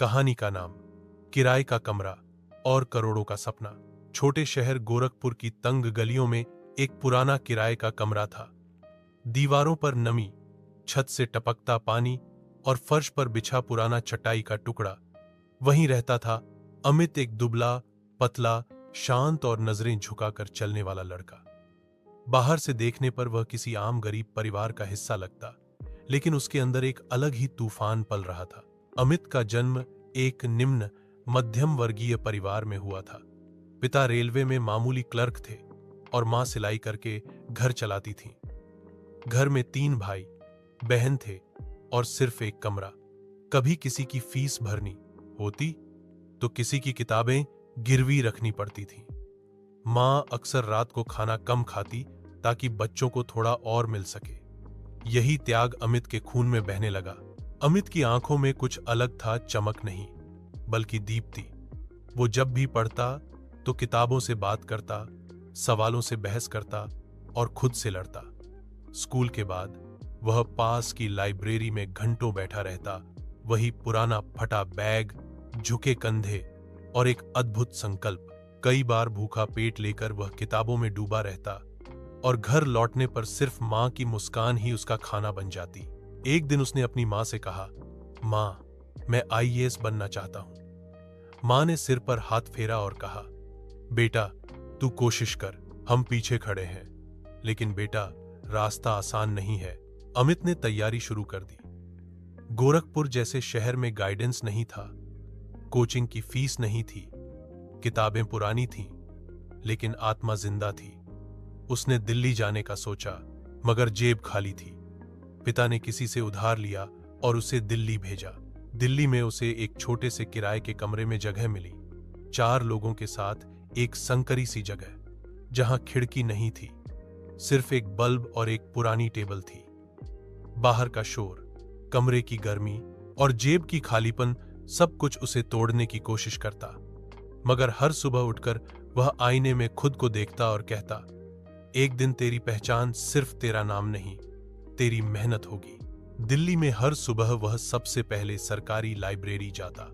कहानी का नाम किराए का कमरा और करोड़ों का सपना। छोटे शहर गोरखपुर की तंग गलियों में एक पुराना किराए का कमरा था। दीवारों पर नमी, छत से टपकता पानी और फर्श पर बिछा पुराना चटाई का टुकड़ा। वहीं रहता था अमित, एक दुबला, पतला, शांत और नजरें झुकाकर चलने वाला लड़का। बाहर से देखने पर वह किसी आम गरीब परिवार का हिस्सा लगता, लेकिन उसके अंदर एक अलग ही तूफान पल रहा था। अमित का जन्म एक निम्न मध्यम वर्गीय परिवार में हुआ था। पिता रेलवे में मामूली क्लर्क थे और मां सिलाई करके घर चलाती थीं। घर में 3 भाई बहन थे और सिर्फ एक कमरा। कभी किसी की फीस भरनी होती तो किसी की किताबें गिरवी रखनी पड़ती थीं। मां अक्सर रात को खाना कम खाती ताकि बच्चों को थोड़ा और मिल सके। यही त्याग अमित के खून में बहने लगा। अमित की आंखों में कुछ अलग था, चमक नहीं बल्कि दीप्ति। वो जब भी पढ़ता तो किताबों से बात करता, सवालों से बहस करता और खुद से लड़ता। स्कूल के बाद वह पास की लाइब्रेरी में घंटों बैठा रहता। वही पुराना फटा बैग, झुके कंधे और एक अद्भुत संकल्प। कई बार भूखा पेट लेकर वह किताबों में डूबा रहता और घर लौटने पर सिर्फ मां की मुस्कान ही उसका खाना बन जाती। एक दिन उसने अपनी मां से कहा, मां, मैं आईएएस बनना चाहता हूं। मां ने सिर पर हाथ फेरा और कहा, बेटा, तू कोशिश कर, हम पीछे खड़े हैं। लेकिन बेटा, रास्ता आसान नहीं है। अमित ने तैयारी शुरू कर दी। गोरखपुर जैसे शहर में गाइडेंस नहीं था, कोचिंग की फीस नहीं थी, किताबें पुरानी थीं, लेकिन आत्मा जिंदा थी। उसने दिल्ली जाने का सोचा, मगर जेब खाली थी। पिता ने किसी से उधार लिया और उसे दिल्ली भेजा। दिल्ली में उसे एक छोटे से किराए के कमरे में जगह मिली। 4 लोगों के साथ एक संकरी सी जगह, जहां खिड़की नहीं थी, सिर्फ एक बल्ब और एक पुरानी टेबल थी। बाहर का शोर, कमरे की गर्मी और जेब की खालीपन, सब कुछ उसे तोड़ने की कोशिश करता। मगर हर सुबह उठकर वह आईने में खुद को देखता और कहता, एक दिन तेरी पहचान सिर्फ तेरा नाम नहीं, तेरी मेहनत होगी। दिल्ली में हर सुबह वह सबसे पहले सरकारी लाइब्रेरी जाता।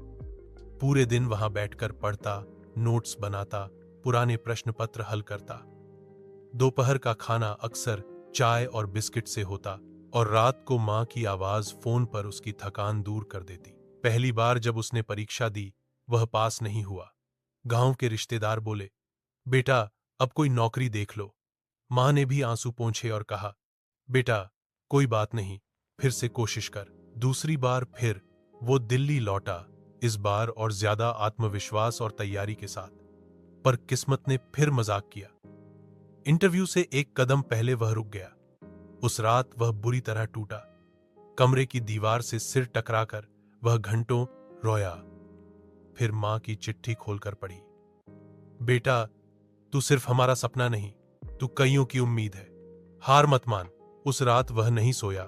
पूरे दिन वहां बैठकर पढ़ता, नोट्स बनाता, पुराने प्रश्न पत्र हल करता। दोपहर का खाना अक्सर चाय और बिस्किट से होता और रात को मां की आवाज फोन पर उसकी थकान दूर कर देती। पहली बार जब उसने परीक्षा दी, वह पास नहीं हुआ। गांव के रिश्तेदार बोले, बेटा, अब कोई नौकरी देख लो। मां ने भी आंसू पोंछे और कहा, बेटा, कोई बात नहीं, फिर से कोशिश कर। दूसरी बार फिर वो दिल्ली लौटा, इस बार और ज्यादा आत्मविश्वास और तैयारी के साथ। पर किस्मत ने फिर मजाक किया। इंटरव्यू से एक कदम पहले वह रुक गया। उस रात वह बुरी तरह टूटा। कमरे की दीवार से सिर टकराकर वह घंटों रोया। फिर मां की चिट्ठी खोलकर पढ़ी, बेटा, तू सिर्फ हमारा सपना नहीं, तू कईयों की उम्मीद है, हार मत मान। उस रात वह नहीं सोया,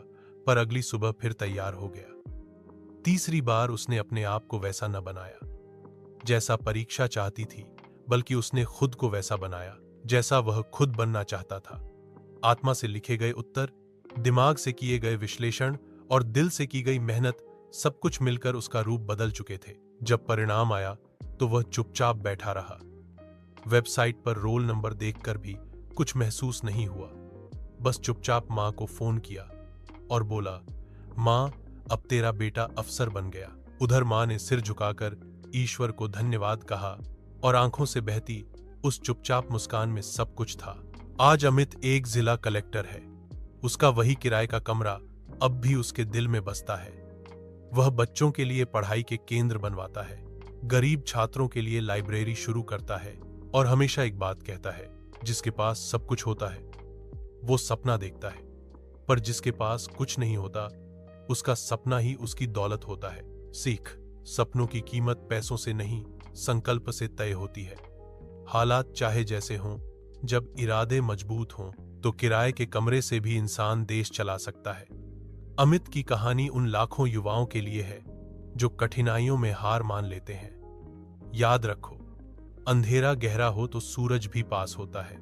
पर अगली सुबह फिर तैयार हो गया। तीसरी बार उसने अपने आप को वैसा न बनाया जैसा परीक्षा चाहती थी, बल्कि उसने खुद को वैसा बनाया जैसा वह खुद बनना चाहता था। आत्मा से लिखे गए उत्तर, दिमाग से किए गए विश्लेषण और दिल से की गई मेहनत, सब कुछ मिलकर उसका रूप बदल चुके थे। जब परिणाम आया तो वह चुपचाप बैठा रहा। वेबसाइट पर रोल नंबर देखकर भी कुछ महसूस नहीं हुआ। बस चुपचाप मां को फोन किया और बोला, मां, अब तेरा बेटा अफसर बन गया। उधर मां ने सिर झुकाकर ईश्वर को धन्यवाद कहा और आंखों से बहती उस चुपचाप मुस्कान में सब कुछ था। आज अमित एक जिला कलेक्टर है। उसका वही किराए का कमरा अब भी उसके दिल में बसता है। वह बच्चों के लिए पढ़ाई के केंद्र बनवाता है, गरीब छात्रों के लिए लाइब्रेरी शुरू करता है और हमेशा एक बात कहता है, जिसके पास सब कुछ होता है वो सपना देखता है, पर जिसके पास कुछ नहीं होता उसका सपना ही उसकी दौलत होता है। सीख, सपनों की कीमत पैसों से नहीं, संकल्प से तय होती है। हालात चाहे जैसे हों, जब इरादे मजबूत हों तो किराए के कमरे से भी इंसान देश चला सकता है। अमित की कहानी उन लाखों युवाओं के लिए है जो कठिनाइयों में हार मान लेते हैं। याद रखो, अंधेरा गहरा हो तो सूरज भी पास होता है।